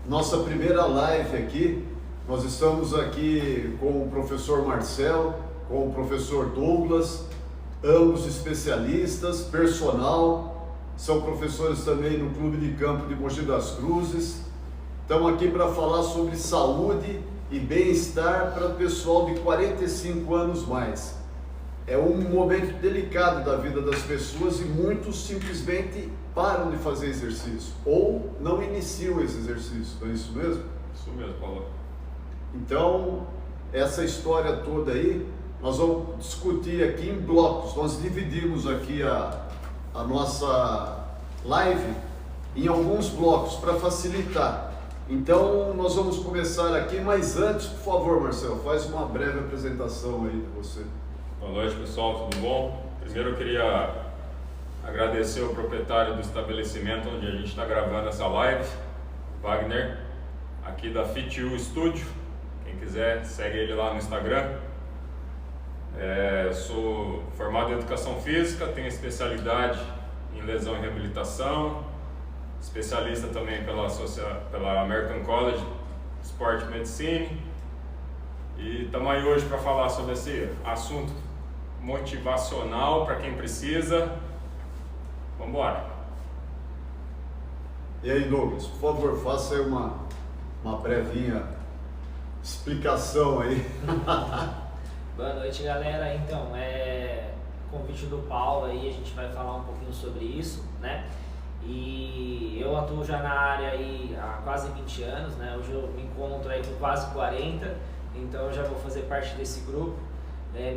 nossa primeira live aqui. Nós estamos aqui com o professor Marcel, com o professor Douglas, ambos especialistas, personal, são professores também no Clube de Campo de Mogi das Cruzes. Estamos aqui para falar sobre saúde e bem-estar para o pessoal de 45 anos mais. É um momento delicado da vida das pessoas e muitos simplesmente param de fazer exercício ou não iniciam esse exercício, não é isso mesmo? Isso mesmo, Paulo. Então, essa história toda aí, nós vamos discutir aqui em blocos. Nós dividimos aqui a nossa live em alguns blocos para facilitar. Então, nós vamos começar aqui, mas antes, por favor, Marcelo, faz uma breve apresentação aí de você. Boa noite, pessoal, tudo bom? Primeiro eu queria agradecer ao proprietário do estabelecimento onde a gente está gravando essa live, Wagner, aqui da Fit-U Studio. Quem quiser, segue ele lá no Instagram. Sou formado em Educação Física, tenho especialidade em lesão e reabilitação, especialista também pela American College Sport Medicine. E estamos aí hoje para falar sobre esse assunto motivacional para quem precisa. Vamos embora. E aí, Douglas, por favor, faça aí uma brevinha explicação aí. Boa noite, galera. Então, convite do Paulo aí, a gente vai falar um pouquinho sobre isso, né? E eu atuo já na área aí há quase 20 anos, né? Hoje eu me encontro aí com quase 40, então eu já vou fazer parte desse grupo.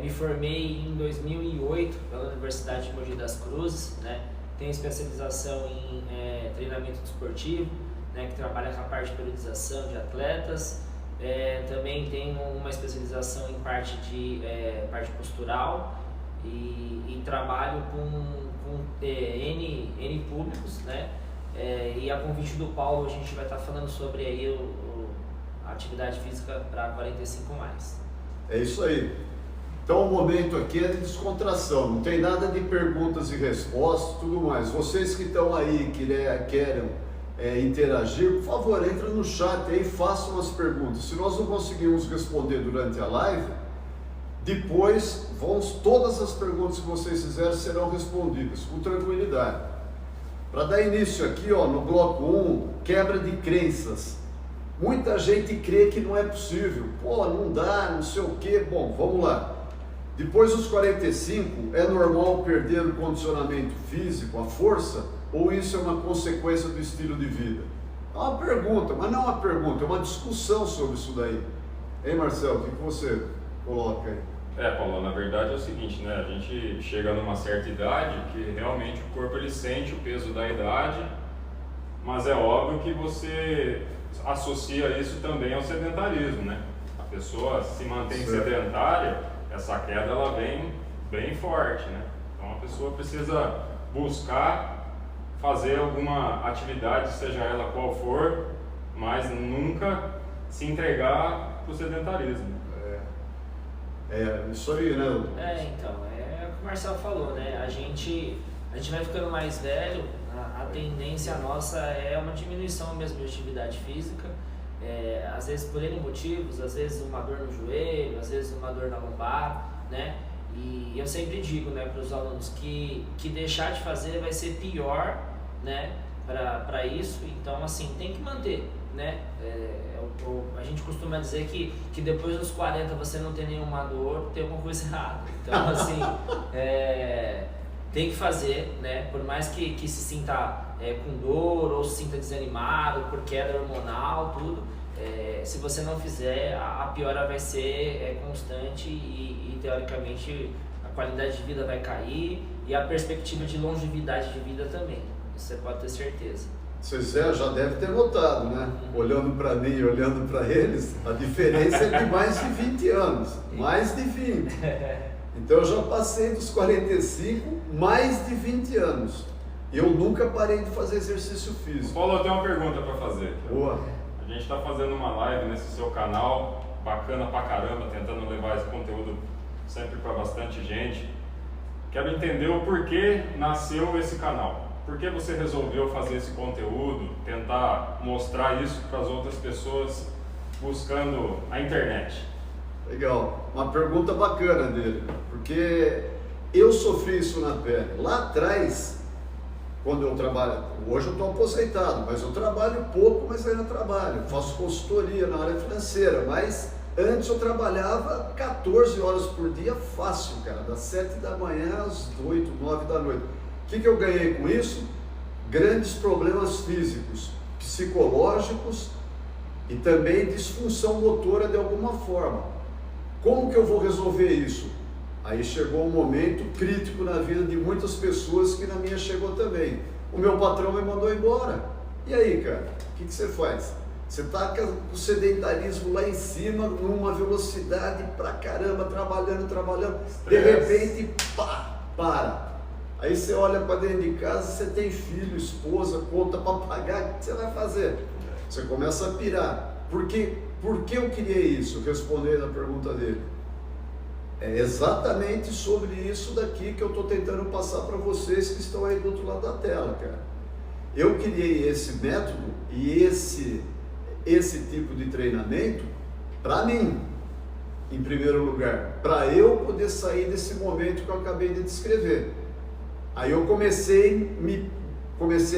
Me formei em 2008 pela Universidade de Mogi das Cruzes, né? Tenho especialização em treinamento desportivo, né? Que trabalha com a parte de periodização de atletas. Também tenho uma especialização em parte postural e trabalho com N públicos, né? E a convite do Paulo a gente vai estar falando sobre aí a atividade física para 45 mais. É isso aí. Então o momento aqui é de descontração, não tem nada de perguntas e respostas, tudo mais. Vocês que estão aí, querem interagir, por favor, entre no chat aí e façam as perguntas. Se nós não conseguirmos responder durante a live, depois todas as perguntas que vocês fizerem serão respondidas com tranquilidade. Para dar início aqui, ó, no bloco 1, quebra de crenças. Muita gente crê que não é possível, não dá, não sei o que. Bom, vamos lá. Depois dos 45, é normal perder o condicionamento físico, a força, ou isso é uma consequência do estilo de vida? É uma pergunta, mas não é uma pergunta, é uma discussão sobre isso daí. Hein, Marcelo, o que você coloca aí? Paulo, na verdade é o seguinte, né? A gente chega numa certa idade que realmente o corpo ele sente o peso da idade, mas é óbvio que você associa isso também ao sedentarismo, né? A pessoa se mantém sedentária, essa queda ela vem bem forte, né? Então a pessoa precisa buscar fazer alguma atividade, seja ela qual for, mas nunca se entregar para o sedentarismo. Isso aí, né? Então, é o que o Marcelo falou, né? A gente vai ficando mais velho, a tendência nossa é uma diminuição mesmo de atividade física, às vezes por N motivos, às vezes uma dor no joelho, às vezes uma dor na lombar, né? E eu sempre digo, né, para os alunos que deixar de fazer vai ser pior, né, para isso. Então, assim, tem que manter, né? A gente costuma dizer que depois dos 40 você não tem nenhuma dor, tem alguma coisa errada. Então, assim, tem que fazer, né? Por mais que se sinta com dor ou se sinta desanimado por queda hormonal, tudo, se você não fizer, a piora vai ser constante e teoricamente a qualidade de vida vai cair e a perspectiva de longevidade de vida também. Isso você pode ter certeza. Vocês já devem ter notado, né? Olhando para mim e olhando para eles, a diferença é de mais de 20 anos. Mais de 20. Então eu já passei dos 45, mais de 20 anos. E eu nunca parei de fazer exercício físico. Paulo, eu tenho uma pergunta para fazer. Boa. A gente está fazendo uma live nesse seu canal, bacana pra caramba, tentando levar esse conteúdo sempre para bastante gente. Quero entender o porquê nasceu esse canal. por que você resolveu fazer esse conteúdo, tentar mostrar isso para as outras pessoas buscando a internet? Legal, uma pergunta bacana dele, porque eu sofri isso na pele. Lá atrás, quando eu trabalho, hoje eu estou aposentado, mas eu trabalho pouco, mas ainda trabalho. Faço consultoria na área financeira, mas antes eu trabalhava 14 horas por dia fácil, cara, das 7 da manhã às 8, 9 da noite. O que eu ganhei com isso? Grandes problemas físicos, psicológicos e também disfunção motora de alguma forma. Como que eu vou resolver isso? Aí chegou um momento crítico na vida de muitas pessoas que na minha chegou também. O meu patrão me mandou embora. E aí, cara, o que você faz? Você está com o sedentarismo lá em cima, numa velocidade pra caramba, trabalhando. De repente, pá, para. Aí você olha para dentro de casa, você tem filho, esposa, conta para pagar, o que você vai fazer? Você começa a pirar. Por que eu queria isso? Respondendo a pergunta dele. É exatamente sobre isso daqui que eu estou tentando passar para vocês que estão aí do outro lado da tela, cara. Eu criei esse método e esse tipo de treinamento para mim, em primeiro lugar, para eu poder sair desse momento que eu acabei de descrever. Aí eu comecei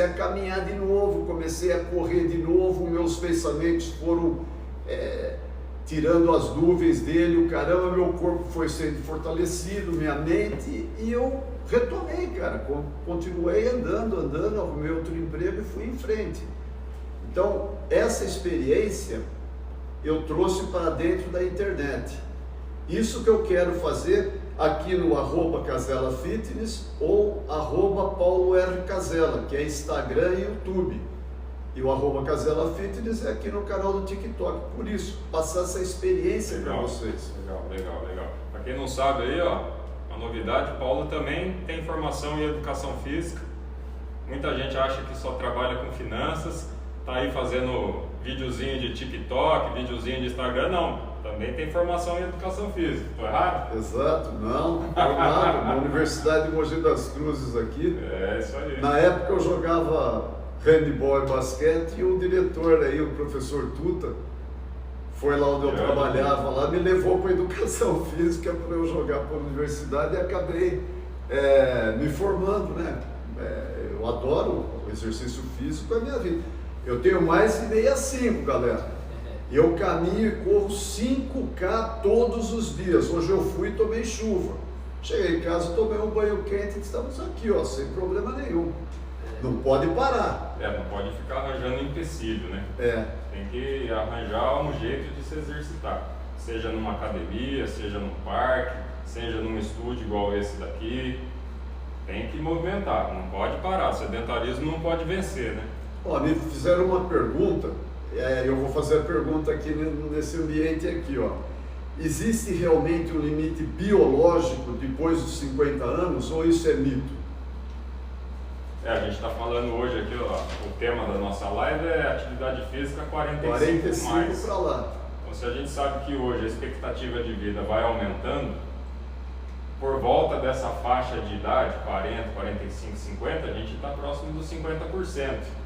a caminhar de novo, comecei a correr de novo, meus pensamentos foram tirando as nuvens dele, caramba, meu corpo foi sendo fortalecido, minha mente, e eu retomei, cara, continuei andando, arrumei outro emprego e fui em frente. Então, essa experiência eu trouxe para dentro da internet. Isso que eu quero fazer aqui no @Casella Fitness ou @Paulo R. Casella, que é Instagram e YouTube. E o @Casella Fitness é aqui no canal do TikTok. Por isso, passar essa experiência para vocês. Legal. Para quem não sabe aí, ó, uma novidade, o Paulo também tem formação em educação física. Muita gente acha que só trabalha com finanças, tá aí fazendo videozinho de TikTok, videozinho de Instagram, não. Também tem formação em educação física, tô errado? Exato, não, formado na Universidade de Mogi das Cruzes aqui. É, isso aí. Na época eu jogava handebol e basquete e o diretor aí, o professor Tuta, foi lá onde eu trabalhava, lá me levou para educação física para eu jogar para a universidade e acabei me formando, né? Eu adoro o exercício físico, é a minha vida. Eu tenho mais de 65, galera. Eu caminho e corro 5K todos os dias. Hoje eu fui e tomei chuva. Cheguei em casa, tomei um banho quente e estamos aqui, ó, sem problema nenhum. Não pode parar. Não pode ficar arranjando empecilho, né? Tem que arranjar um jeito de se exercitar. Seja numa academia, seja num parque, seja num estúdio igual esse daqui. Tem que movimentar, não pode parar. O sedentarismo não pode vencer, né? Ó, me fizeram uma pergunta, eu vou fazer a pergunta aqui nesse ambiente aqui, ó. Existe realmente um limite biológico depois dos 50 anos ou isso é mito? A gente está falando hoje aqui, ó, o tema da nossa live é atividade física 45 mais. Para lá. Então, se a gente sabe que hoje a expectativa de vida vai aumentando, por volta dessa faixa de idade, 40, 45, 50, a gente está próximo dos 50%.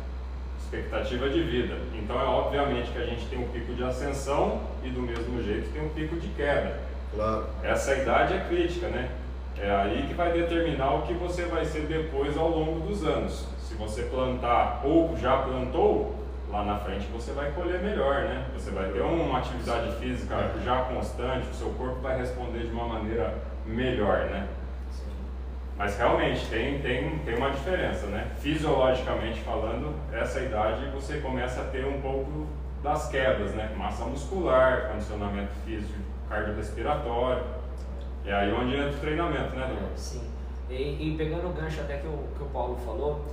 Expectativa de vida. Então, obviamente que a gente tem um pico de ascensão e do mesmo jeito tem um pico de queda. Claro. Essa idade é crítica, né? É aí que vai determinar o que você vai ser depois ao longo dos anos. Se você plantar ou já plantou, lá na frente você vai colher melhor, né? Você vai ter uma atividade física já constante, o seu corpo vai responder de uma maneira melhor, né? Mas realmente tem uma diferença, né? Fisiologicamente falando, essa idade você começa a ter um pouco das quedas, né? Massa muscular, condicionamento físico, cardiorrespiratório. É aí onde entra o treinamento, né, Dom? Sim. E pegando o gancho até que o Paulo falou,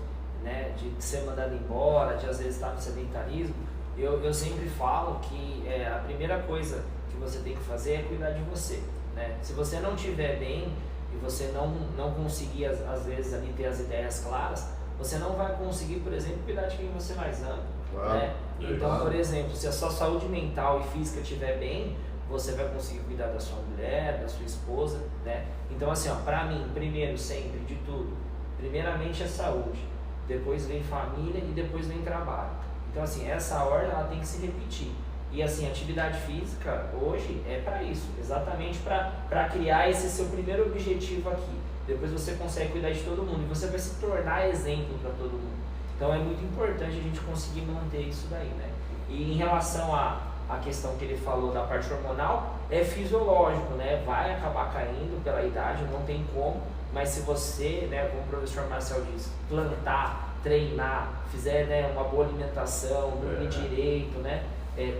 né, de ser mandado embora, de às vezes estar no sedentarismo, eu sempre falo que a primeira coisa que você tem que fazer é cuidar de você, né? Se você não estiver bem e você não conseguir, às vezes, ali ter as ideias claras, você não vai conseguir, por exemplo, cuidar de quem você mais ama, claro, né? Então, por exemplo, se a sua saúde mental e física estiver bem, você vai conseguir cuidar da sua mulher, da sua esposa, né? Então, assim, ó, pra mim, primeiro, sempre, de tudo, primeiramente é saúde. depois vem família e depois vem trabalho. Então assim, essa ordem ela tem que se repetir. E assim, atividade física hoje é para isso, exatamente para criar esse seu primeiro objetivo aqui. Depois você consegue cuidar de todo mundo e você vai se tornar exemplo para todo mundo. Então é muito importante a gente conseguir manter isso daí, né? E em relação à questão que ele falou da parte hormonal, é fisiológico, né? Vai acabar caindo pela idade, não tem como, mas se você, né, como o professor Marcel diz, plantar, treinar, fizer, né, uma boa alimentação, dormir direito, né?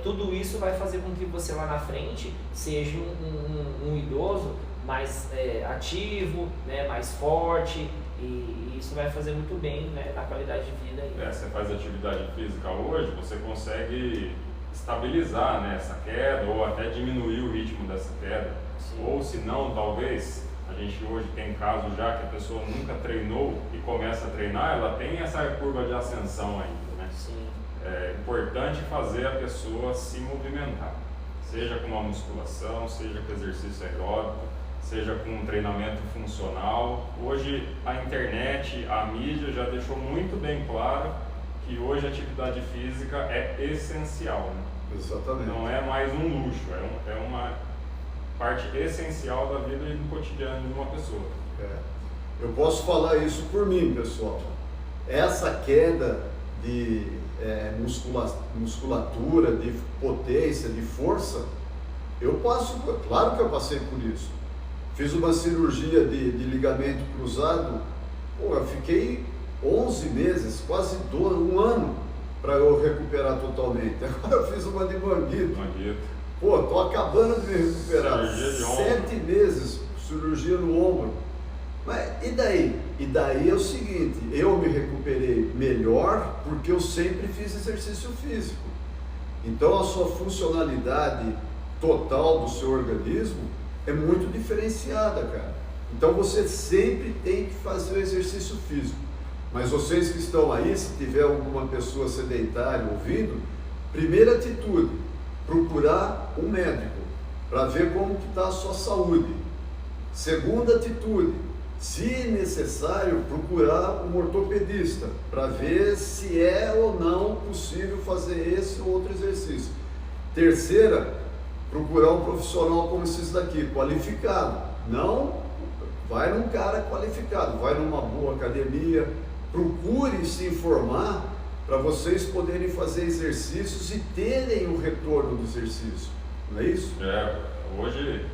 Tudo isso vai fazer com que você lá na frente seja um idoso mais ativo, né, mais forte, e isso vai fazer muito bem, né, na qualidade de vida. Aí. Você faz atividade física hoje, você consegue estabilizar, né, essa queda ou até diminuir o ritmo dessa queda. Sim. Ou se não, talvez, a gente hoje tem casos já que a pessoa nunca treinou e começa a treinar, ela tem essa curva de ascensão ainda, né? Sim. É importante fazer a pessoa se movimentar, seja com uma musculação, seja com exercício aeróbico, seja com um treinamento funcional. Hoje a internet, a mídia já deixou muito bem claro que hoje a atividade física é essencial, né? Exatamente. Não é mais um luxo, é uma parte essencial da vida e do cotidiano de uma pessoa. Eu posso falar isso por mim, pessoal. Essa queda de musculatura, de potência, de força, claro que eu passei por isso. Fiz uma cirurgia de ligamento cruzado, eu fiquei 11 meses, quase um ano para eu recuperar totalmente. Agora eu fiz uma de manguito. Tô acabando de me recuperar. 7 meses, cirurgia no ombro. Mas e daí? E daí é o seguinte, eu me recuperei melhor porque eu sempre fiz exercício físico. Então a sua funcionalidade total do seu organismo é muito diferenciada, cara. Então você sempre tem que fazer o exercício físico. Mas vocês que estão aí, se tiver alguma pessoa sedentária ouvindo, primeira atitude, procurar um médico para ver como que está a sua saúde. Segunda atitude, se necessário, procurar um ortopedista para ver se é ou não possível fazer esse ou outro exercício. Terceira, procurar um profissional como esses daqui, qualificado. Não vai num cara qualificado, vai numa boa academia, procure se informar para vocês poderem fazer exercícios e terem o retorno do exercício, não é isso? Hoje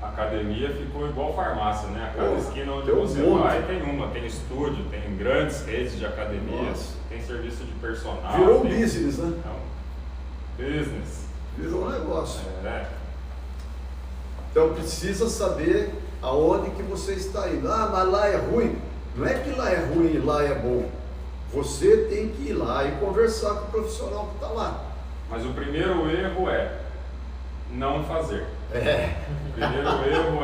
a academia ficou igual farmácia, né? A cada esquina onde você vai tem estúdio, tem grandes redes de academias, tem serviço de personal. Virou um business, né? Business. Virou um negócio. Então precisa saber aonde que você está indo. Mas lá é ruim. Não é que lá é ruim e lá é bom. Você tem que ir lá e conversar com o profissional que está lá. Mas o primeiro erro é não fazer. O primeiro erro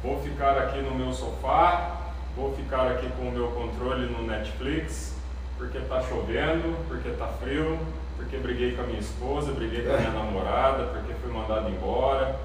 vou ficar aqui no meu sofá, vou ficar aqui com o meu controle no Netflix, porque está chovendo, porque está frio, porque briguei com a minha esposa, briguei com a minha namorada, porque fui mandado embora,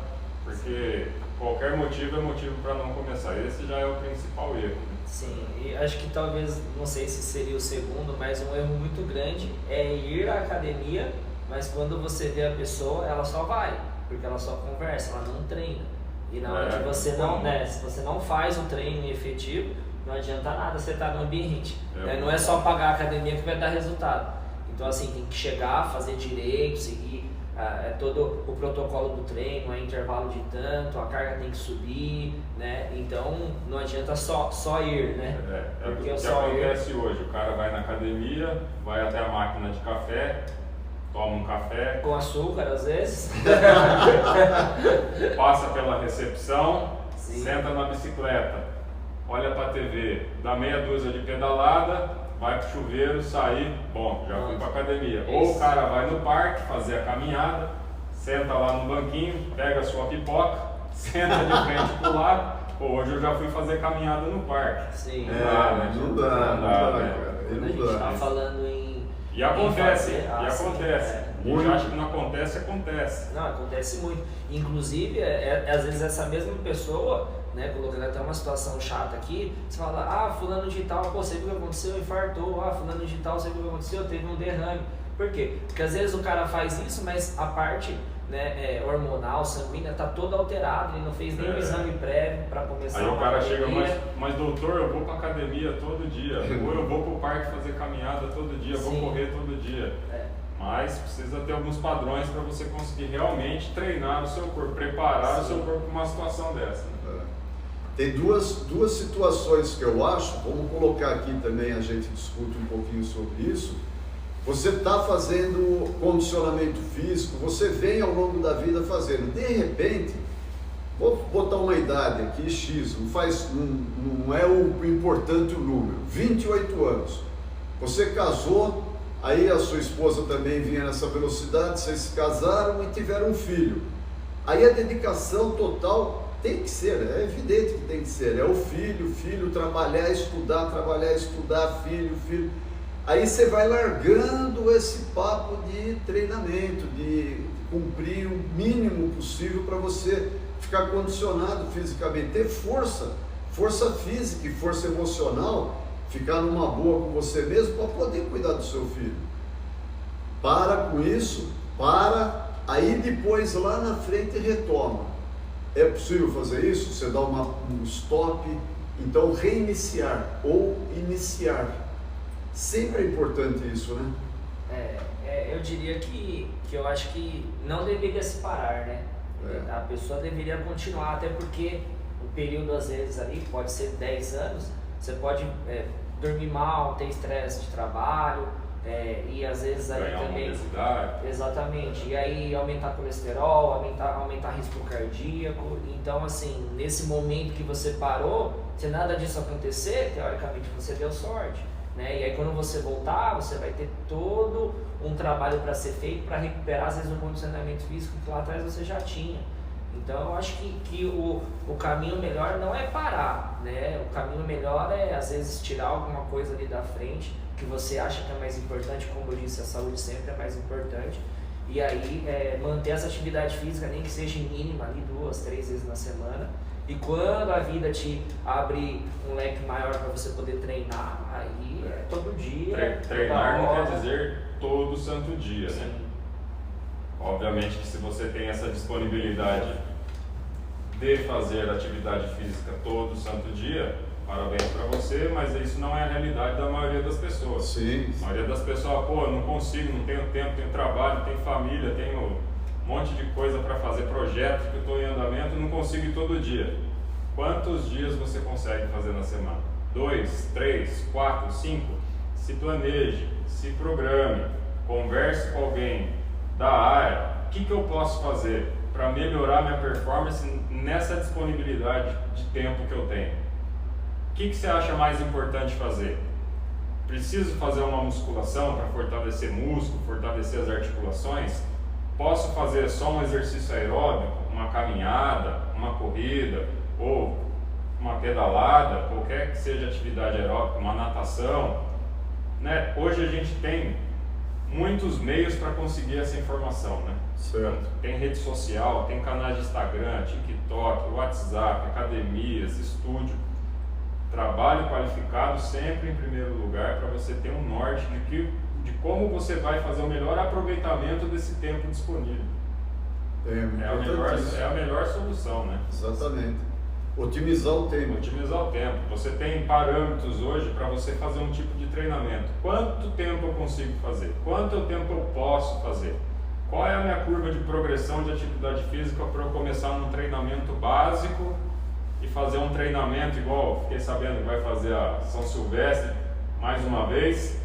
porque qualquer motivo é motivo para não começar. Esse já é o principal erro. Sim, e acho que talvez, não sei se seria o segundo, mas um erro muito grande é ir à academia, mas quando você vê a pessoa, ela só vai, porque ela só conversa, ela não treina. E na hora que você não, né, se você não faz o treino efetivo, não adianta nada você estar no ambiente. Não é só pagar a academia que vai dar resultado. Então assim, tem que chegar, fazer direito, seguir todo o protocolo do treino, intervalo de tanto, a carga tem que subir, né? Então não adianta só ir, né? Porque o que acontece hoje, o cara vai na academia, vai até a máquina de café, toma um café com açúcar às vezes, passa pela recepção, Sim. senta na bicicleta, olha para a TV, dá meia dúzia de pedalada, vai pro chuveiro, sair, bom, já fui pra academia. Isso. Ou o cara vai no parque fazer a caminhada, senta lá no banquinho, pega a sua pipoca, senta de frente pro lado. Hoje eu já fui fazer caminhada no parque. Sim. Não dá, cara. Quando a gente tá falando em... E acontece, acontece. A gente acha que não acontece, acontece. Não, acontece muito. Inclusive, às vezes essa mesma pessoa, né, colocando até uma situação chata aqui, você fala, ah, fulano de tal, pô, você viu o que aconteceu, infartou, ah, fulano de tal, você viu o que aconteceu, teve um derrame. Por quê? Porque às vezes o cara faz isso, mas a parte, né, hormonal, sanguínea, tá toda alterada, ele não fez nenhum exame prévio para começar. Aí o cara chega, mas doutor, eu vou pra academia todo dia, ou eu vou pro parque fazer caminhada todo dia, vou correr todo dia. Mas precisa ter alguns padrões para você conseguir realmente treinar o seu corpo, preparar o seu corpo para uma situação dessa. Tem duas situações que eu acho, vamos colocar aqui também, a gente discute um pouquinho sobre isso. Você está fazendo condicionamento físico, você vem ao longo da vida fazendo, de repente, vou botar uma idade aqui, X, não é o importante o número, 28 anos, você casou, aí a sua esposa também vinha nessa velocidade, vocês se casaram e tiveram um filho, aí a dedicação total tem que ser, é evidente que tem que ser, é o filho, trabalhar, estudar, filho. Aí você vai largando esse papo de treinamento, de cumprir o mínimo possível para você ficar condicionado fisicamente, ter força física e força emocional, ficar numa boa com você mesmo para poder cuidar do seu filho. Para com isso, aí depois lá na frente retoma. É possível fazer isso? Você dá um stop, então reiniciar ou iniciar. Sempre é importante isso, né? Eu diria que eu acho que não deveria se parar, né? A pessoa deveria continuar, até porque o período às vezes ali pode ser 10 anos, você pode dormir mal, ter estresse de trabalho, e às vezes aí ganhar também... obesidade. Exatamente, e aí aumentar colesterol, aumentar risco cardíaco. Então assim, nesse momento que você parou, se nada disso acontecer, teoricamente você deu sorte. Né? E aí quando você voltar, você vai ter todo um trabalho para ser feito para recuperar às vezes o condicionamento físico que lá atrás você já tinha. Então eu acho que o caminho melhor não é parar, né? O caminho melhor é às vezes tirar alguma coisa ali da frente que você acha que é mais importante, como eu disse, a saúde sempre é mais importante. E aí manter essa atividade física, nem que seja mínima ali 2, 3 vezes na semana. E quando a vida te abre um leque maior para você poder treinar, aí é todo dia. Treinar não quer dizer todo santo dia, Sim. né? Obviamente que se você tem essa disponibilidade de fazer atividade física todo santo dia, parabéns para você, mas isso não é a realidade da maioria das pessoas. Sim. A maioria das pessoas, pô, eu não consigo, não tenho tempo, tenho trabalho, tenho família, tenho um monte de coisa para fazer, projetos que eu estou em andamento, não consigo ir todo dia. Quantos dias você consegue fazer na semana? 2, 3, 4, 5? Se planeje, se programe, converse com alguém da área. O que eu posso fazer para melhorar minha performance nessa disponibilidade de tempo que eu tenho? O que você acha mais importante fazer? Preciso fazer uma musculação para fortalecer músculo, fortalecer as articulações? Posso fazer só um exercício aeróbico, uma caminhada, uma corrida ou uma pedalada, qualquer que seja atividade aeróbica, uma natação, né? Hoje a gente tem muitos meios para conseguir essa informação, né? Certo. Tem rede social, tem canais de Instagram, TikTok, WhatsApp, academias, estúdio. Trabalho qualificado sempre em primeiro lugar para você ter um norte de como você vai fazer o melhor aproveitamento desse tempo disponível. É a melhor solução, né? Exatamente. Otimizar o tempo. Otimizar o tempo. Você tem parâmetros hoje para você fazer um tipo de treinamento. Quanto tempo eu consigo fazer? Quanto tempo eu posso fazer? Qual é a minha curva de progressão de atividade física para eu começar num treinamento básico e fazer um treinamento igual, fiquei sabendo que vai fazer a São Silvestre mais uma vez.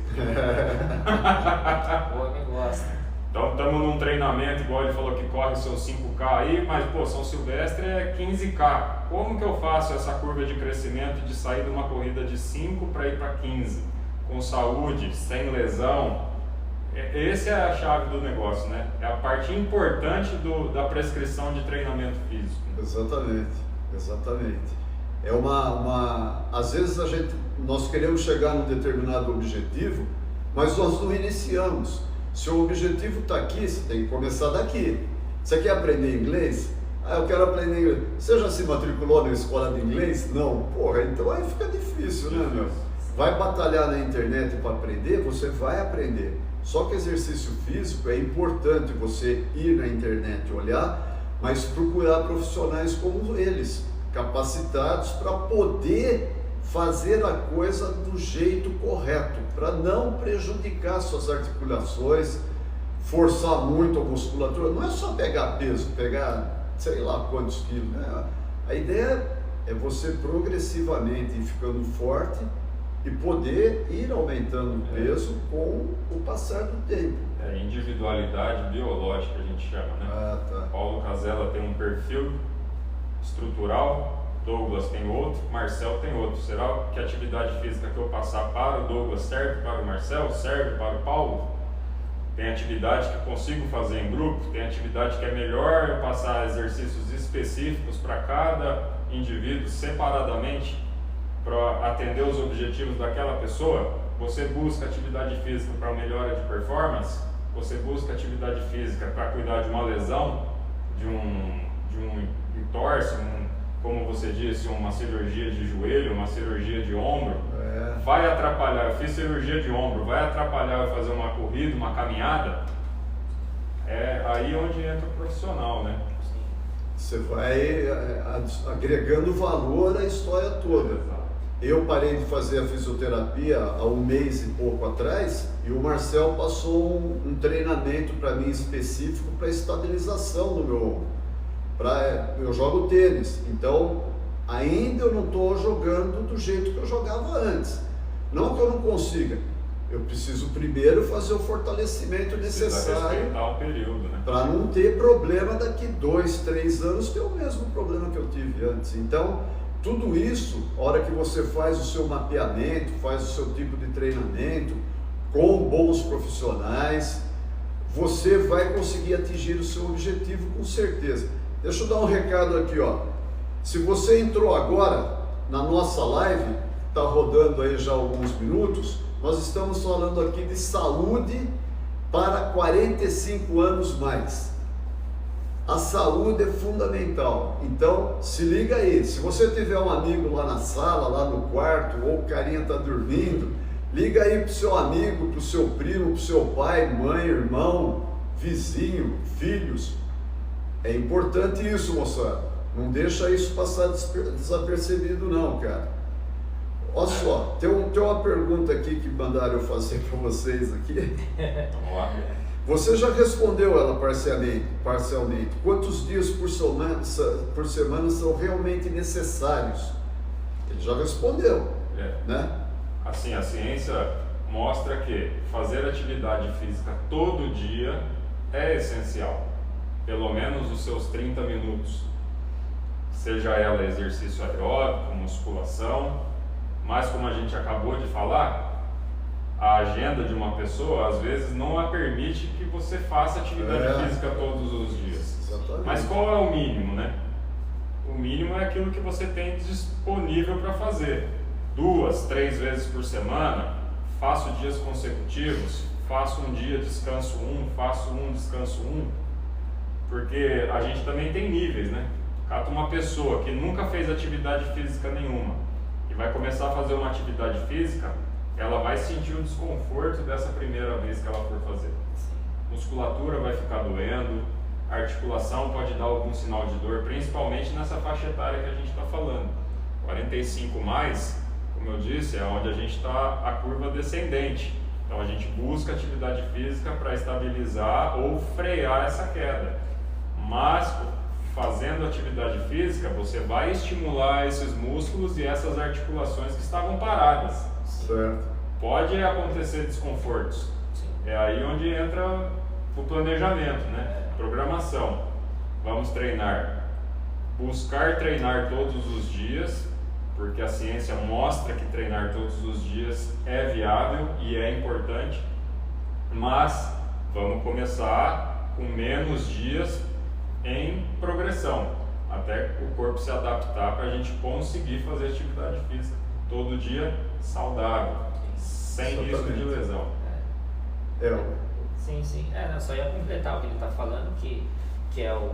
Boa, me gosta. Então estamos num treinamento, igual ele falou que corre seus 5K aí, mas pô, São Silvestre é 15K. Como que eu faço essa curva de crescimento de sair de uma corrida de 5 para ir para 15? Com saúde, sem lesão? Essa é a chave do negócio, né? É a parte importante da prescrição de treinamento físico. Exatamente. É às vezes nós queremos chegar num determinado objetivo, mas nós não iniciamos. Se o objetivo está aqui, você tem que começar daqui. Você quer aprender inglês? eu quero aprender inglês. Você já se matriculou na escola de inglês? Não. Porra, então aí fica difícil, né, meu? Vai batalhar na internet para aprender, você vai aprender. Só que exercício físico é importante você ir na internet olhar, mas procurar profissionais como eles, capacitados para poder fazer a coisa do jeito correto, para não prejudicar suas articulações, forçar muito a musculatura. Não é só pegar peso, pegar sei lá quantos quilos, né? A ideia é você progressivamente ir ficando forte e poder ir aumentando o peso com o passar do tempo. É individualidade biológica, a gente chama, né? Tá. Paulo Casella tem um perfil estrutural, Douglas tem outro, Marcel tem outro. Será que a atividade física que eu passar para o Douglas serve para o Marcel, serve para o Paulo? Tem atividade que eu consigo fazer em grupo, tem atividade que é melhor eu passar exercícios específicos para cada indivíduo separadamente, para atender os objetivos daquela pessoa. Você busca atividade física para melhora de performance, você busca atividade física para cuidar de uma lesão, de um entorse, como você disse, uma cirurgia de joelho, uma cirurgia de ombro, vai atrapalhar. Eu fiz cirurgia de ombro, vai atrapalhar eu fazer uma corrida, uma caminhada? É aí onde entra o profissional, né? Você vai agregando valor à história toda. Exato. Eu parei de fazer a fisioterapia há um mês e pouco atrás e o Marcel passou um treinamento para mim específico para estabilização do meu ombro. Eu jogo tênis, então ainda eu não estou jogando do jeito que eu jogava antes. Não que eu não consiga, eu preciso primeiro fazer o fortalecimento necessário para não ter problema daqui 2, 3 anos, ter o mesmo problema que eu tive antes. Então, tudo isso, a hora que você faz o seu mapeamento, faz o seu tipo de treinamento, com bons profissionais, você vai conseguir atingir o seu objetivo com certeza. Deixa eu dar um recado aqui, ó. Se você entrou agora na nossa live, está rodando aí já alguns minutos, nós estamos falando aqui de saúde para 45 anos mais. A saúde é fundamental, então se liga aí. Se você tiver um amigo lá na sala, lá no quarto, ou o carinha está dormindo, liga aí para o seu amigo, para o seu primo, para o seu pai, mãe, irmão, vizinho, filhos. É importante isso, moçada. Não deixa isso passar desapercebido não, cara. Olha só, tem uma pergunta aqui que mandaram eu fazer para vocês aqui. Vamos lá. Você já respondeu ela parcialmente. Quantos dias por semana são realmente necessários? Ele já respondeu, né? Assim, a ciência mostra que fazer atividade física todo dia é essencial. Pelo menos os seus 30 minutos. Seja ela exercício aeróbico, musculação, mas como a gente acabou de falar, a agenda de uma pessoa às vezes não a permite que você faça atividade física todos os dias. Exatamente. Mas qual é o mínimo, né? O mínimo é aquilo que você tem disponível para fazer. 2, 3 vezes por semana, faço dias consecutivos, faço um dia, descanso 1, faço um, descanso 1. Porque a gente também tem níveis, né? Cata uma pessoa que nunca fez atividade física nenhuma e vai começar a fazer uma atividade física, ela vai sentir o desconforto dessa primeira vez que ela for fazer. Musculatura vai ficar doendo, a articulação pode dar algum sinal de dor, principalmente nessa faixa etária que a gente está falando. 45 mais, como eu disse, é onde a gente está a curva descendente. Então a gente busca atividade física para estabilizar ou frear essa queda. Mas fazendo atividade física, você vai estimular esses músculos e essas articulações que estavam paradas. Certo. Pode acontecer desconfortos. É aí onde entra o planejamento, né? Programação. Vamos treinar. Buscar treinar todos os dias, porque a ciência mostra que treinar todos os dias é viável e é importante, mas vamos começar com menos dias em progressão, até o corpo se adaptar para a gente conseguir fazer atividade física todo dia saudável, sem risco de lesão. Sim. Não, só ia completar o que ele está falando, que que é o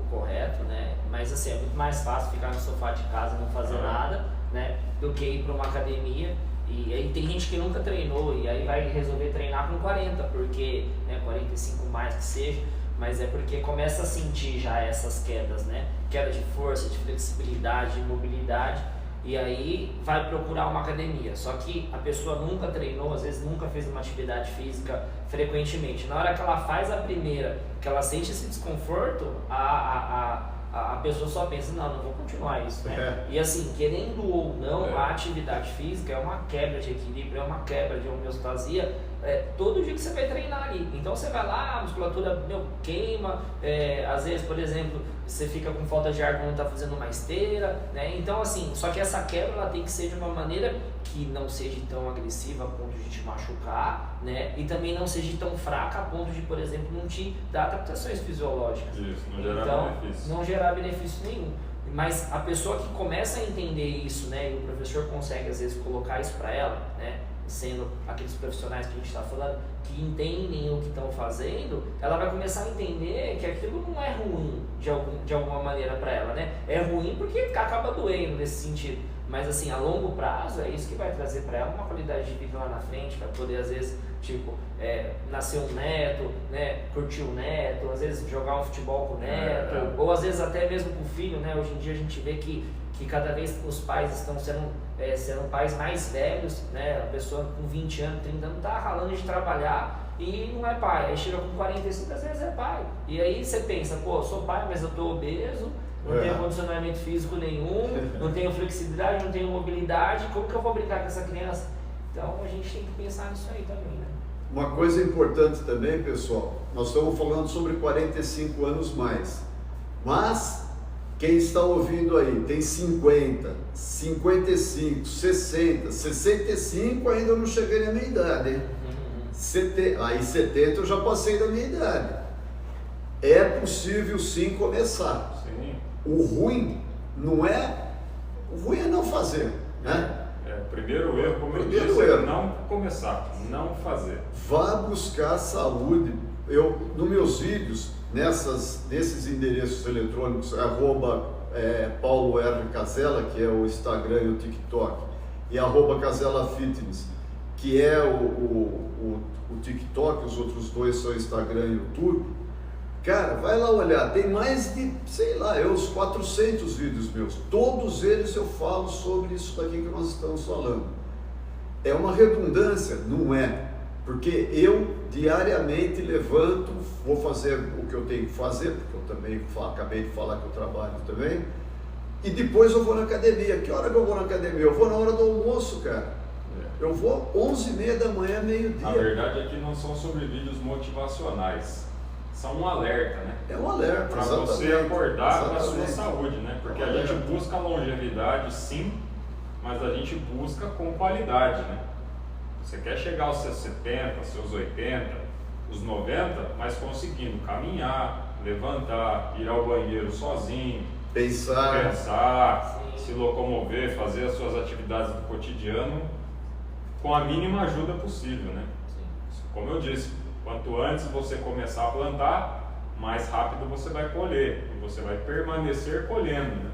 correto, né? Mas assim, é muito mais fácil ficar no sofá de casa e não fazer nada, né? Do que ir para uma academia. E aí tem gente que nunca treinou e aí vai resolver treinar com 40, porque, né, 45 mais que seja, mas é porque começa a sentir já essas quedas, né? Queda de força, de flexibilidade, de mobilidade, e aí vai procurar uma academia. Só que a pessoa nunca treinou, às vezes nunca fez uma atividade física frequentemente. Na hora que ela faz a primeira, que ela sente esse desconforto, a pessoa só pensa, não vou continuar isso, né? E assim, querendo ou não, a atividade física é uma quebra de equilíbrio, é uma quebra de homeostasia, todo dia que você vai treinar ali. Então você vai lá, a musculatura queima, às vezes, por exemplo, você fica com falta de ar quando está fazendo uma esteira, né? Então assim, só que essa quebra ela tem que ser de uma maneira que não seja tão agressiva a ponto de te machucar, né? E também não seja tão fraca a ponto de, por exemplo, não te dar adaptações fisiológicas. Isso, não gerar benefício. Não gerar benefício nenhum. Mas a pessoa que começa a entender isso, né, e o professor consegue às vezes colocar isso para ela, né, sendo aqueles profissionais que a gente está falando, que entendem o que estão fazendo, ela vai começar a entender que aquilo não é ruim de alguma maneira para ela, né? É ruim porque acaba doendo nesse sentido. Mas assim, a longo prazo é isso que vai trazer para ela uma qualidade de vida lá na frente, para poder às vezes, tipo, nascer um neto, né, curtir o neto, às vezes jogar um futebol com o neto, ou às vezes até mesmo com o filho, né? Hoje em dia a gente vê que cada vez os pais estão sendo pais mais velhos, né? A pessoa com 20 anos, 30 anos tá ralando de trabalhar e não é pai, aí chega com 45, às vezes é pai. E aí você pensa, pô, eu sou pai, mas eu tô obeso, não tenho condicionamento físico nenhum, não tenho flexibilidade, não tenho mobilidade, como que eu vou brincar com essa criança? Então a gente tem que pensar nisso aí também, né? Uma coisa importante também, pessoal, nós estamos falando sobre 45 anos mais, mas quem está ouvindo aí tem 50, 55, 60, 65, ainda não cheguei na minha idade, hein? Aí 70 eu já passei da minha idade. É possível sim começar. Sim. O ruim é não fazer, né? O primeiro erro, como eu disse, é não começar, não fazer. Vá buscar saúde. Nos meus vídeos, nesses endereços eletrônicos, Paulo R. Casella, que é o Instagram e o TikTok, e @Casella Fitness, que é o TikTok, os outros dois são Instagram e YouTube. Cara, vai lá olhar, tem mais de, uns 400 vídeos meus, todos eles eu falo sobre isso daqui que nós estamos falando. É uma redundância? Não é, porque eu diariamente levanto, vou fazer o que eu tenho que fazer, porque eu também acabei de falar que eu trabalho também, e depois eu vou na academia. Que hora que eu vou na academia? Eu vou na hora do almoço, cara. Eu vou 11h30 da manhã, meio-dia. A verdade é que não são sobre vídeos motivacionais. São um alerta, né? É um alerta, para você acordar com a sua saúde, né? Porque a gente busca longevidade, sim, mas a gente busca com qualidade, né? Você quer chegar aos seus 70, seus 80, os 90, mas conseguindo caminhar, levantar, ir ao banheiro sozinho, pensar, se locomover, fazer as suas atividades do cotidiano com a mínima ajuda possível, né? Como eu disse, quanto antes você começar a plantar, mais rápido você vai colher e você vai permanecer colhendo, né?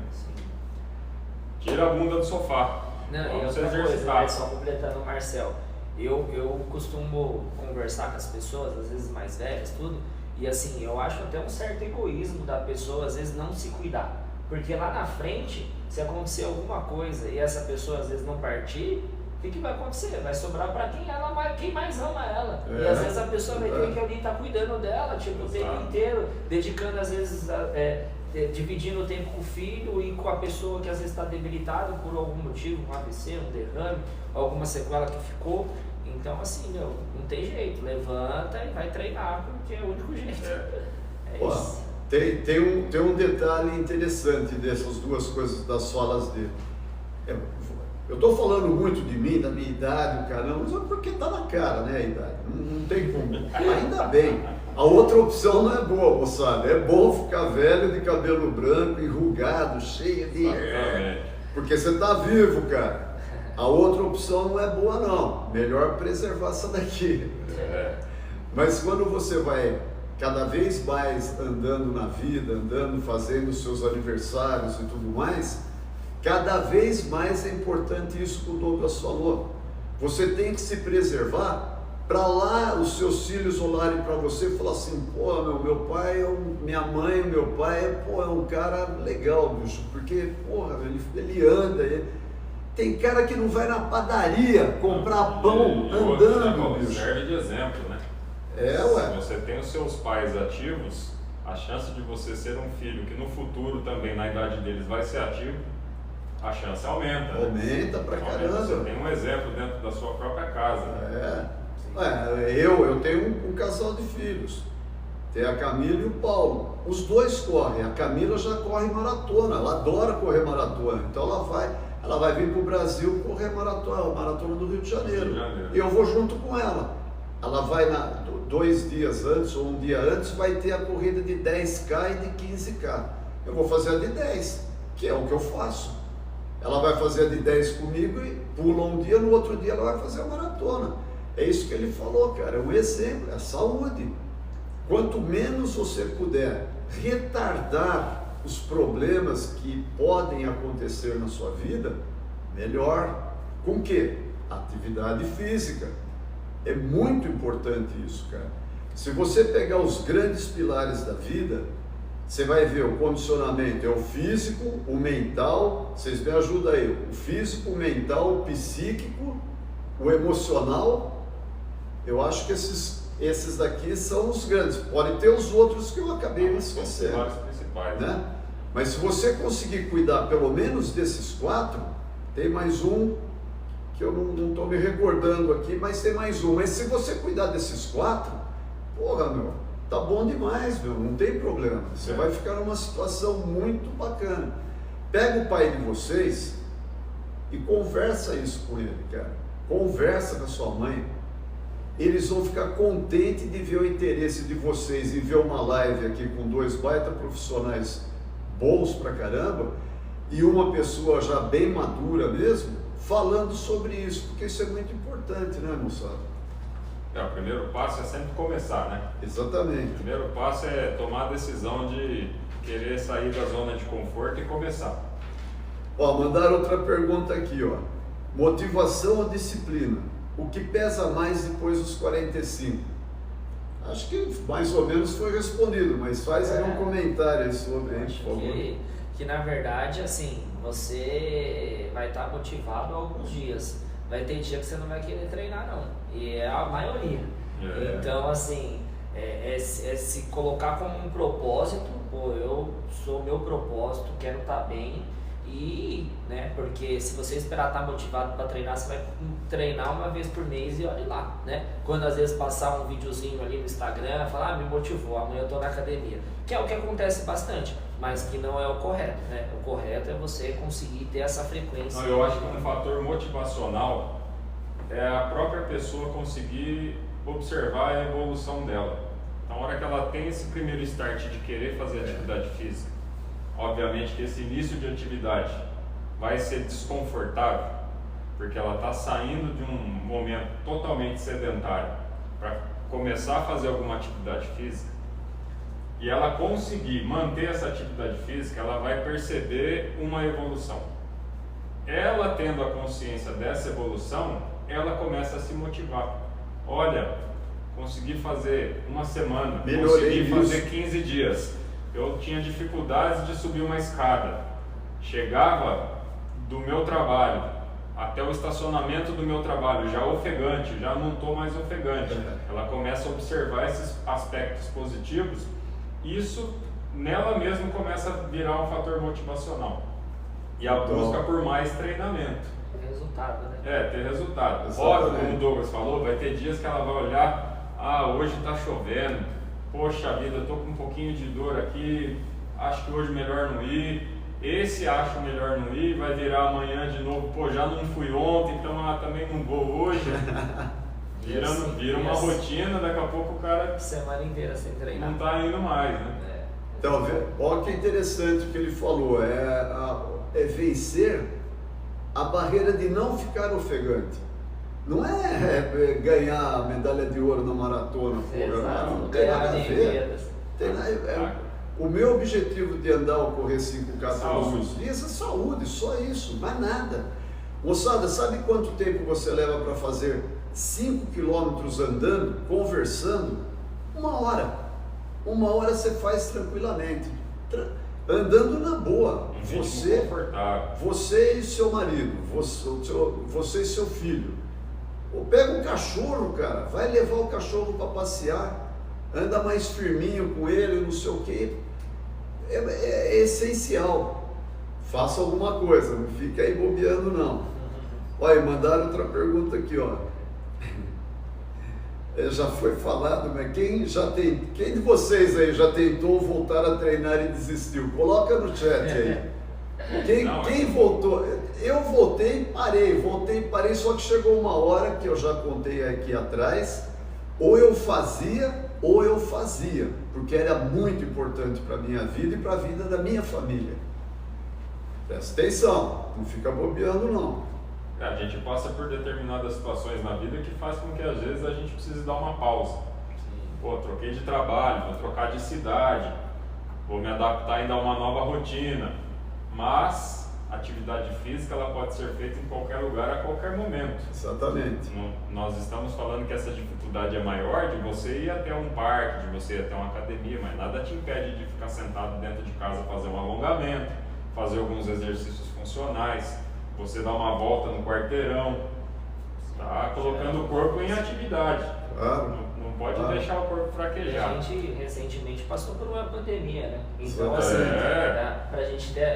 Tira a bunda do sofá. Vamos se exercitar. Só completando o Marcel, eu costumo conversar com as pessoas, às vezes mais velhas, tudo, e assim, eu acho até um certo egoísmo da pessoa às vezes não se cuidar, porque lá na frente, se acontecer alguma coisa e essa pessoa às vezes não partir, o que vai acontecer? Vai sobrar para quem mais ama ela. E às vezes a pessoa vai ter que ali estar cuidando dela, tipo, o tempo inteiro, dedicando às vezes, dividindo o tempo com o filho e com a pessoa que às vezes está debilitada por algum motivo, um AVC, um derrame, alguma sequela que ficou. Então assim, não tem jeito, levanta e vai treinar, porque é o único jeito. Isso. Tem um detalhe interessante dessas duas coisas, das falas dele. Eu estou falando muito de mim, da minha idade, caramba, mas é porque está na cara, né, a idade, não tem como. Ainda bem. A outra opção não é boa, moçada. É bom ficar velho, de cabelo branco, enrugado, cheio de... Porque você está vivo, cara. A outra opção não é boa, não. Melhor preservar essa daqui. Mas quando você vai cada vez mais andando na vida, fazendo seus aniversários e tudo mais, cada vez mais é importante isso que o Douglas falou. Você tem que se preservar para lá os seus filhos olharem para você e falar assim, pô, meu pai, minha mãe, meu pai, pô, é um cara legal, bicho, porque, porra, ele anda, tem cara que não vai na padaria comprar pão andando, bicho. Serve de exemplo, né? Ué. Se você tem os seus pais ativos, a chance de você ser um filho que no futuro também, na idade deles, vai ser ativo, a chance aumenta. Aumenta pra caramba. Você tem um exemplo dentro da sua própria casa. Eu tenho um casal de filhos. Tem a Camila e o Paulo. Os dois correm. A Camila já corre maratona, ela adora correr maratona. Então ela vai vir para o Brasil correr maratona do Rio de Janeiro. E eu vou junto com ela. Ela vai 2 dias antes ou um dia antes, vai ter a corrida de 10K e de 15K. Eu vou fazer a de 10, que é o que eu faço. Ela vai fazer a de 10 comigo e pula um dia, no outro dia ela vai fazer a maratona. É isso que ele falou, cara, é um exemplo, é a saúde. Quanto menos você puder retardar os problemas que podem acontecer na sua vida, melhor. Com o quê? Atividade física. É muito importante isso, cara. Se você pegar os grandes pilares da vida, você vai ver o condicionamento, é o físico, o mental, vocês me ajudam aí, o físico, o mental, o psíquico, o emocional. Eu acho que esses daqui são os grandes. Pode ter os outros que eu acabei me esquecendo, São os principais, né? Mas se você conseguir cuidar pelo menos desses 4, tem mais um que eu não estou me recordando aqui, mas tem mais um. Mas se você cuidar desses 4, porra, meu, tá bom demais, meu, não tem problema. Você vai ficar numa situação muito bacana. Pega o pai de vocês e conversa isso com ele, cara. Conversa com a sua mãe. Eles vão ficar contentes de ver o interesse de vocês e ver uma live aqui com 2 baita profissionais bons pra caramba e uma pessoa já bem madura mesmo, falando sobre isso, porque isso é muito importante, né, moçada? O primeiro passo é sempre começar, né? Exatamente. O primeiro passo é tomar a decisão de querer sair da zona de conforto e começar. Mandaram outra pergunta aqui, motivação ou disciplina? O que pesa mais depois dos 45? Acho que mais ou menos foi respondido, mas faz aí um comentário aí sobre, por favor. Que na verdade, assim, você vai estar motivado alguns dias. Vai ter dia que você não vai querer treinar, não. E é a maioria. Então, assim, é se colocar como um propósito. Pô, eu sou meu propósito, quero estar bem. E, né, porque se você esperar estar motivado para treinar, você vai treinar uma vez por mês e olhe lá, né? Quando às vezes passar um videozinho ali no Instagram, falar, me motivou, amanhã eu tô na academia. Que é o que acontece bastante, mas que não é o correto, né? O correto é você conseguir ter essa frequência. Não, eu acho que um fator motivacional é a própria pessoa conseguir observar a evolução dela. Então, na hora que ela tem esse primeiro start de querer fazer atividade física, obviamente que esse início de atividade vai ser desconfortável, porque ela está saindo de um momento totalmente sedentário para começar a fazer alguma atividade física, e ela conseguir manter essa atividade física, ela vai perceber uma evolução. Ela tendo a consciência dessa evolução, ela começa a se motivar. Olha, consegui fazer uma semana, consegui fazer 15 dias. Eu tinha dificuldades de subir uma escada. Chegava do meu trabalho até o estacionamento do meu trabalho, já ofegante, já não estou mais ofegante. Ela começa a observar esses aspectos positivos. Isso nela mesma começa a virar um fator motivacional. E a busca por mais treinamento. Resultado, né? Ter resultado. Óbvio, como o Douglas falou, vai ter dias que ela vai olhar, hoje está chovendo, poxa vida, estou com um pouquinho de dor aqui, acho que hoje melhor não ir. Esse acha melhor não ir, vai virar amanhã de novo, pô, já não fui ontem, então também não vou hoje. Vira uma rotina, daqui a pouco o cara semana inteira sem treinar. Não está indo mais, né? Então, olha que interessante o que ele falou, é vencer a barreira de não ficar ofegante. Não é ganhar a medalha de ouro na maratona, Exato, não tem nada a ver. O meu objetivo de andar ou correr 5K todos os dias é saúde, só isso, mais nada. Moçada, sabe quanto tempo você leva para fazer 5 quilômetros andando, conversando? 1 hora. 1 hora você faz tranquilamente. Andando na boa. Você e seu marido, você e seu filho. Ou pega um cachorro, cara, vai levar o cachorro para passear, anda mais firminho com ele, não sei o que. É essencial. Faça alguma coisa, não fique aí bobeando não. Olha, mandaram outra pergunta aqui, ó. Já foi falado, mas quem de vocês aí já tentou voltar a treinar e desistiu? Coloca no chat aí. Quem voltou? Eu voltei e parei, só que chegou uma hora que eu já contei aqui atrás, ou eu fazia, porque era muito importante para a minha vida e para a vida da minha família. Presta atenção, não fica bobeando não. A gente passa por determinadas situações na vida que faz com que às vezes a gente precise dar uma pausa. Pô, troquei de trabalho, vou trocar de cidade, vou me adaptar ainda a uma nova rotina, mas a atividade física ela pode ser feita em qualquer lugar, a qualquer momento. Exatamente. Nós estamos falando que essa dificuldade é maior de você ir até um parque, de você ir até uma academia, mas nada te impede de ficar sentado dentro de casa, fazer um alongamento, fazer alguns exercícios funcionais, você dar uma volta no quarteirão, está colocando o corpo em atividade. Claro. Não pode deixar o corpo fraquejar. A gente recentemente passou por uma pandemia, né? Então, assim, a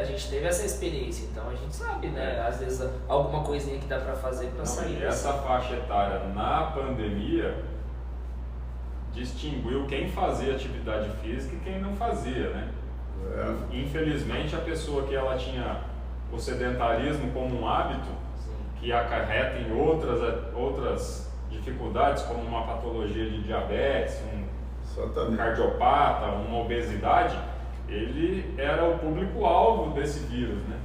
gente teve essa experiência, então a gente sabe, né? Às vezes alguma coisinha que dá para fazer para sair. E essa faixa etária na pandemia distinguiu quem fazia atividade física e quem não fazia, né? Infelizmente, a pessoa que ela tinha o sedentarismo como um hábito, que acarreta em outras dificuldades, como uma patologia de diabetes, um cardiopata, uma obesidade, ele era o público-alvo desse vírus, né?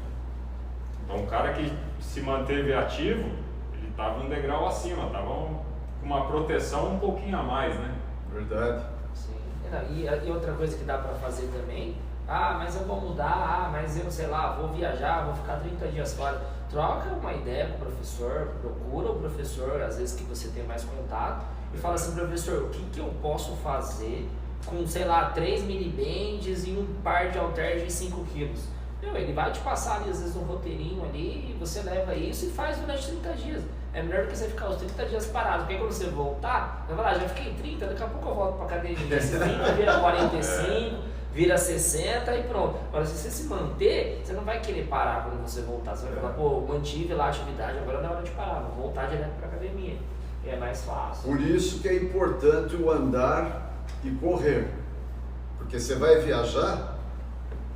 Então, o cara que se manteve ativo, ele estava um degrau acima, estava com uma proteção um pouquinho a mais, né? Verdade. Sim. E outra coisa que dá para fazer também, mas eu vou mudar, mas eu sei lá, vou viajar, vou ficar 30 dias fora. Troca uma ideia com o professor, procura o professor, às vezes que você tem mais contato, e fala assim, professor, o que eu posso fazer com, sei lá, 3 mini-bands e um par de halteres de 5 quilos? Ele vai te passar ali, às vezes, um roteirinho ali, e você leva isso e faz durante 30 dias. É melhor do que você ficar os 30 dias parado, porque quando você voltar, você vai falar, já fiquei 30, daqui a pouco eu volto pra academia. Esse 30 vira 45... vira 60 e pronto. Agora, se você se manter, você não vai querer parar quando você voltar. Você vai falar, pô, mantive lá a atividade, agora não é hora de parar, vou voltar direto para a academia. E é mais fácil. Por isso que é importante o andar e correr. Porque você vai viajar,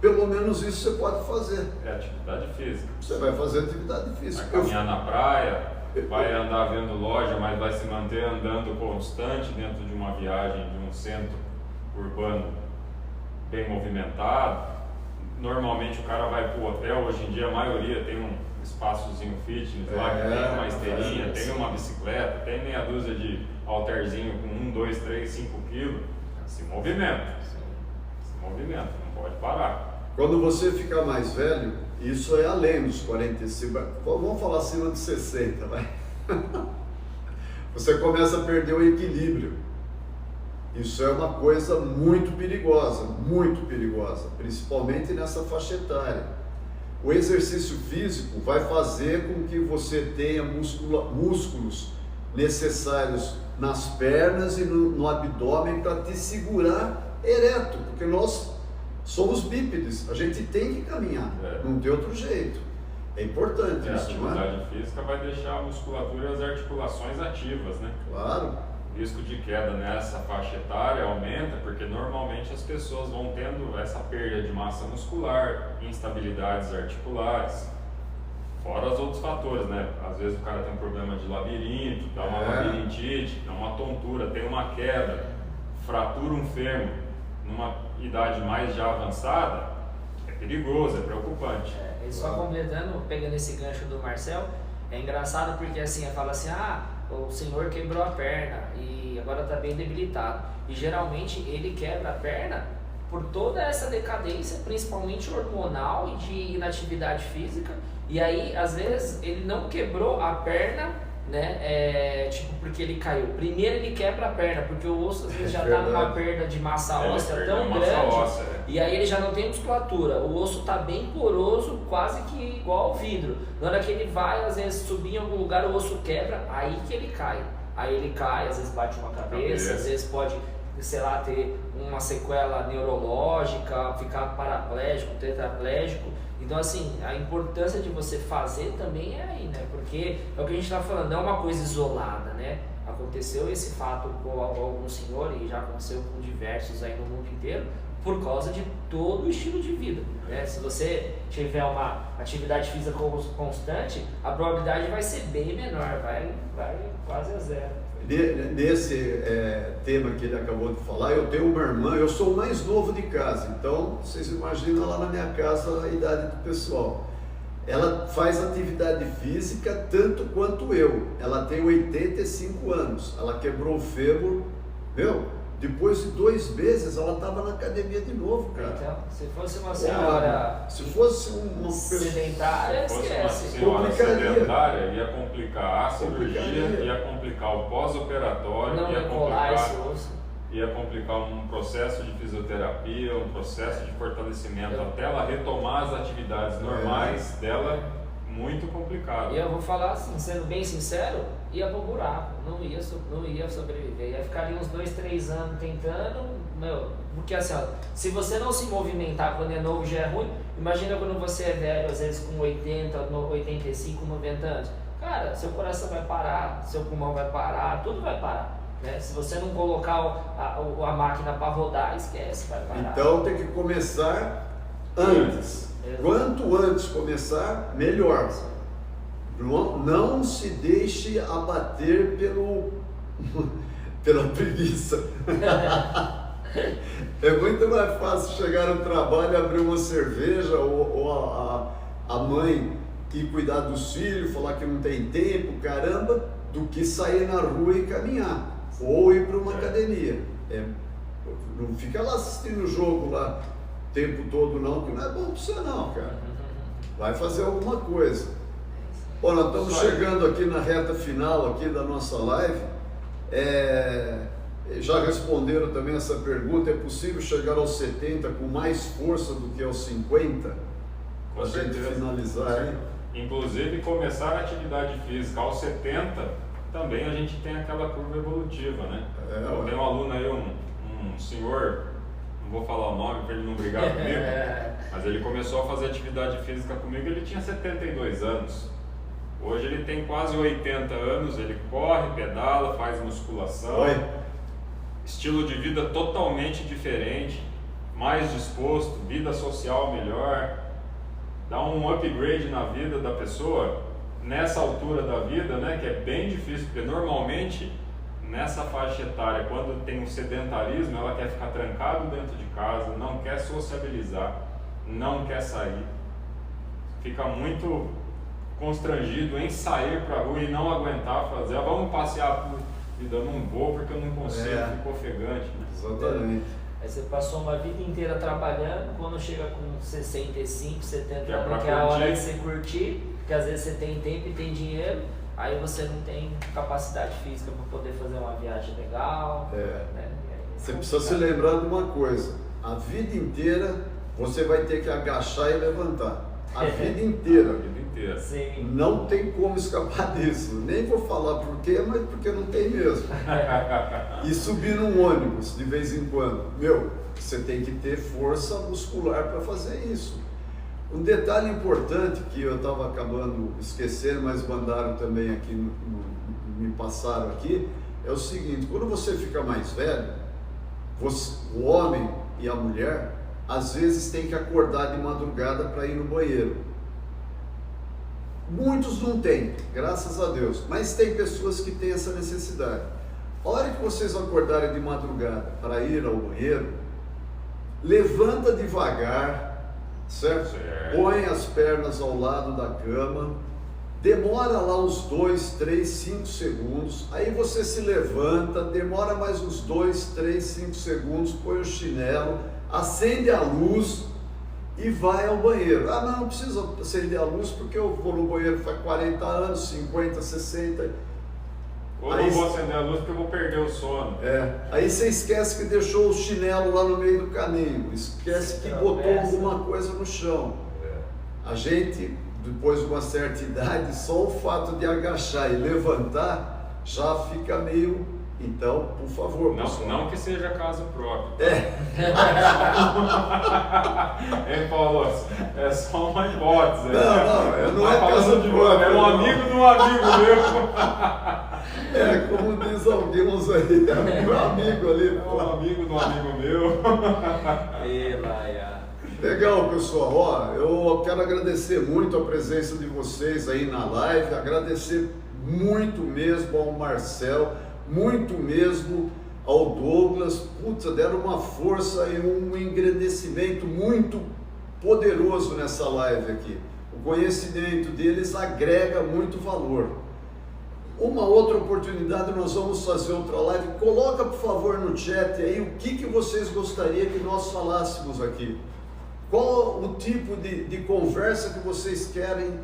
pelo menos isso você pode fazer. É atividade física. Você vai fazer atividade física. Vai caminhar na praia, vai andar vendo loja, mas vai se manter andando constante dentro de uma viagem de um centro urbano bem movimentado. Normalmente o cara vai para o hotel, hoje em dia a maioria tem um espaçozinho fitness lá, que tem uma esteirinha, tem uma bicicleta, tem meia dúzia de halterzinho com 1, 2, 3, 5 quilos. Se movimenta, não pode parar. Quando você ficar mais velho, isso é além dos 45, vamos falar acima de 60, vai. Você começa a perder o equilíbrio. Isso é uma coisa muito perigosa, principalmente nessa faixa etária. O exercício físico vai fazer com que você tenha músculos necessários nas pernas e no abdômen para te segurar ereto, porque nós somos bípedes, a gente tem que caminhar, não tem outro jeito. É importante isso, não é? A atividade física vai deixar a musculatura e as articulações ativas, né? Claro. O risco de queda nessa faixa etária aumenta porque normalmente as pessoas vão tendo essa perda de massa muscular, instabilidades articulares, fora os outros fatores, né? Às vezes o cara tem um problema de labirinto, dá uma labirintite, dá uma tontura, tem uma queda, fratura um fêmur numa idade mais já avançada, é perigoso, é preocupante. E só completando, pegando esse gancho do Marcel, é engraçado porque assim, fala assim, o senhor quebrou a perna e agora está bem debilitado. E geralmente ele quebra a perna por toda essa decadência, principalmente hormonal e de inatividade física. E aí, às vezes, ele não quebrou a perna, né? Tipo, porque ele caiu. Primeiro ele quebra a perna, porque o osso às vezes já está numa perda de massa óssea tão grande. E aí ele já não tem musculatura. O osso está bem poroso, quase que igual ao vidro. Na hora que ele vai, às vezes, subir em algum lugar, o osso quebra, aí que ele cai. Aí ele cai, às vezes bate uma cabeça, às vezes pode, sei lá, ter uma sequela neurológica, ficar paraplégico, tetraplégico. Então, assim, a importância de você fazer também é aí, né? Porque é o que a gente está falando, não é uma coisa isolada, né? Aconteceu esse fato com algum senhor e já aconteceu com diversos aí no mundo inteiro por causa de todo o estilo de vida, né? Se você tiver uma atividade física constante, a probabilidade vai ser bem menor, vai quase a zero. Nesse tema que ele acabou de falar, eu tenho uma irmã, eu sou o mais novo de casa, então vocês imaginam lá na minha casa a idade do pessoal. Ela faz atividade física tanto quanto eu, ela tem 85 anos, ela quebrou o fêmur, depois de 2 meses ela estava na academia de novo, cara. Então, se fosse uma senhora se fosse uma sedentária, esquece. Se fosse uma senhora sedentária, ia complicar a cirurgia, ia complicar o pós-operatório, ia complicar um processo de fisioterapia, um processo de fortalecimento, até ela retomar as atividades normais dela, muito complicado. E eu vou falar assim, sendo bem sincero, ia pro buraco, não ia sobreviver, ia ficar ali uns 2, 3 anos tentando, porque assim, ó, se você não se movimentar quando é novo já é ruim, imagina quando você é velho, às vezes com 80, 85, 90 anos, cara, seu coração vai parar, seu pulmão vai parar, tudo vai parar, né? Se você não colocar a máquina para rodar, esquece, vai parar. Então tem que começar antes. Quanto antes começar, melhor. Não se deixe abater pela preguiça. É muito mais fácil chegar no trabalho, abrir uma cerveja ou a mãe ir cuidar dos filhos, falar que não tem tempo, caramba, do que sair na rua e caminhar ou ir para uma academia. Não fica lá assistindo o jogo lá o tempo todo não, que não é bom para você não, cara. Vai fazer alguma coisa. Bom, nós estamos chegando aqui na reta final aqui da nossa live. Já responderam também essa pergunta, é possível chegar aos 70 com mais força do que aos 50? Com a gente finalizar aí. Inclusive começar a atividade física aos 70, também a gente tem aquela curva evolutiva, né? Eu tenho um aluno aí, um senhor, não vou falar o nome para ele não brigar comigo, mas ele começou a fazer atividade física comigo, ele tinha 72 anos. Hoje ele tem quase 80 anos, ele corre, pedala, faz musculação. Estilo de vida totalmente diferente, mais disposto, vida social melhor, dá um upgrade na vida da pessoa nessa altura da vida, né, que é bem difícil, porque normalmente nessa faixa etária, quando tem um sedentarismo, ela quer ficar trancado dentro de casa, não quer sociabilizar, não quer sair, fica muito constrangido em sair para a rua e não aguentar fazer, vamos passear por vida, eu não vou porque eu não consigo, fico ofegante, né? Exatamente. Aí você passou uma vida inteira trabalhando, quando chega com 65, 70 anos, que é a curtir. hora de você curtir, porque às vezes você tem tempo e tem dinheiro, aí você não tem capacidade física para poder fazer uma viagem legal. Né? Você precisa se lembrar de uma coisa, a vida inteira você vai ter que agachar e levantar, a vida inteira. Sim. Não tem como escapar disso. Nem vou falar por quê, mas porque não tem mesmo. E subir num ônibus de vez em quando. Você tem que ter força muscular para fazer isso. Um detalhe importante que eu estava acabando esquecendo, mas mandaram também aqui, me passaram aqui, é o seguinte: quando você fica mais velho, o homem e a mulher, às vezes tem que acordar de madrugada para ir no banheiro. Muitos não têm, graças a Deus, mas tem pessoas que têm essa necessidade. A hora que vocês acordarem de madrugada para ir ao banheiro, levanta devagar, certo? Põe as pernas ao lado da cama, demora lá uns 2, 3, 5 segundos, aí você se levanta, demora mais uns 2, 3, 5 segundos, põe o chinelo, acende a luz e vai ao banheiro. Ah, mas não precisa acender a luz porque eu vou no banheiro faz 40 anos, 50, 60. Ou não vou acender a luz porque eu vou perder o sono. Aí você esquece que deixou o chinelo lá no meio do caminho, esquece que botou alguma coisa no chão. A gente, depois de uma certa idade, só o fato de agachar e levantar já fica meio... Então, por favor, não que seja caso próprio. Hein, Paulo? É só uma hipótese. Não é caso próprio. É um amigo de um amigo meu. Como diz alguns aí, é meu amigo ali. É um amigo de um amigo meu. Legal, pessoal. Eu quero agradecer muito a presença de vocês aí na live, agradecer muito mesmo ao Marcel, muito mesmo ao Douglas. Putz, deram uma força e um engrandecimento muito poderoso nessa live aqui. O conhecimento deles agrega muito valor. Uma outra oportunidade nós vamos fazer outra live. Coloca por favor no chat aí o que vocês gostariam que nós falássemos aqui. Qual o tipo de conversa que vocês querem,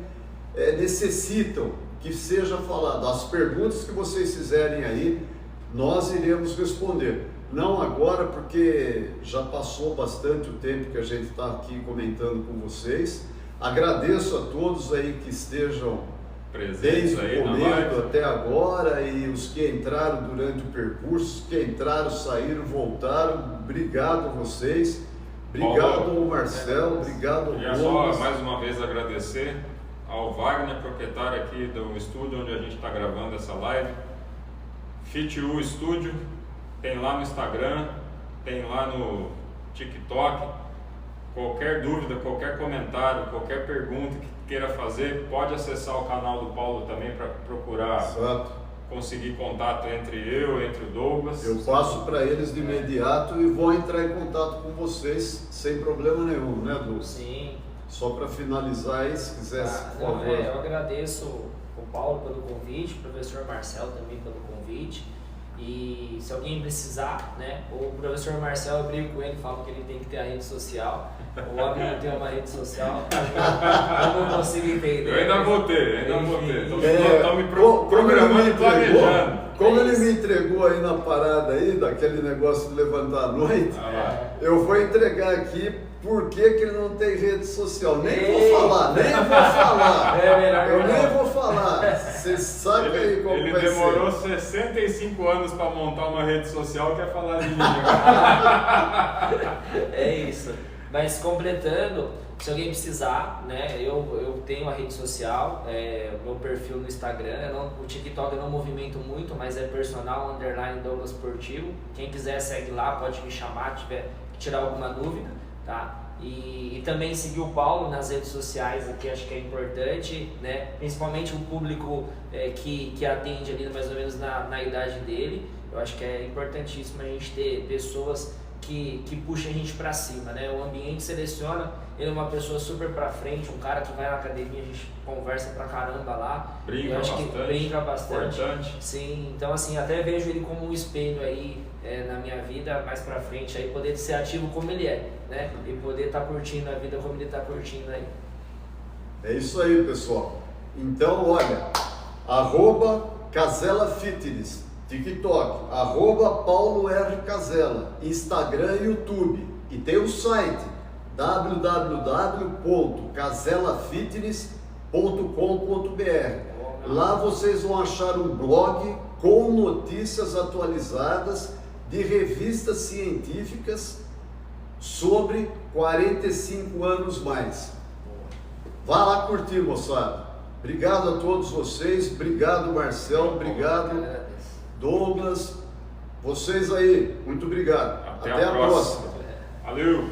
necessitam que seja falado? As perguntas que vocês fizerem aí, nós iremos responder. Não agora, porque já passou bastante o tempo que a gente está aqui comentando com vocês. Agradeço a todos aí que estejam desde o começo até agora, e os que entraram durante o percurso, os que entraram, saíram, voltaram. Obrigado a vocês. Obrigado ao Marcel, obrigado ao Douglas. Só mais uma vez agradecer ao Wagner, proprietário aqui do estúdio onde a gente está gravando essa live. FitU Studio, tem lá no Instagram, tem lá no TikTok. Qualquer dúvida, qualquer comentário, qualquer pergunta que queira fazer, pode acessar o canal do Paulo também para procurar conseguir contato entre o Douglas. Eu passo para eles de imediato e vou entrar em contato com vocês sem problema nenhum, né, Douglas? Sim. Só para finalizar aí, se quiser, por favor. Eu agradeço o Paulo pelo convite, o professor Marcel também pelo convite. E se alguém precisar, né, o professor Marcel, eu brigo com ele, falo que ele tem que ter a rede social. O homem não tem uma rede social, eu não consigo entender. Eu ainda vou ter. Estou me programando e planejando. Como ele me entregou aí na parada aí, daquele negócio de levantar à noite, eu vou entregar aqui por que ele não tem rede social. Nem vou falar. Eu nem vou falar. Você sabe aí como ele vai ser. Ele demorou 65 anos para montar uma rede social, quer falar de mim. É isso. Mas completando, se alguém precisar, né, eu tenho a rede social, meu perfil no Instagram, o TikTok eu não movimento muito, mas é personal _ Douglas Portivo. Quem quiser segue lá, pode me chamar, tirar alguma dúvida, tá? E também seguir o Paulo nas redes sociais aqui, acho que é importante, né? Principalmente o público que atende ali mais ou menos na idade dele. Eu acho que é importantíssimo a gente ter pessoas que puxa a gente pra cima, né? O ambiente seleciona, ele é uma pessoa super pra frente, um cara que vai na academia, a gente conversa pra caramba lá. Brinca bastante. Importante. Sim, então assim, até vejo ele como um espelho aí na minha vida, mais pra frente, aí poder ser ativo como ele é, né? E poder estar curtindo a vida como ele tá curtindo aí. É isso aí, pessoal. Então, olha, @Casella Fitness, TikTok, @Paulo R. Casella, Instagram e YouTube. E tem o site www.casellafitness.com.br. Lá vocês vão achar um blog com notícias atualizadas de revistas científicas sobre 45 anos mais. Vá lá curtir, moçada. Obrigado a todos vocês, obrigado Marcel, obrigado Douglas, vocês aí, muito obrigado. Até a próxima. Valeu.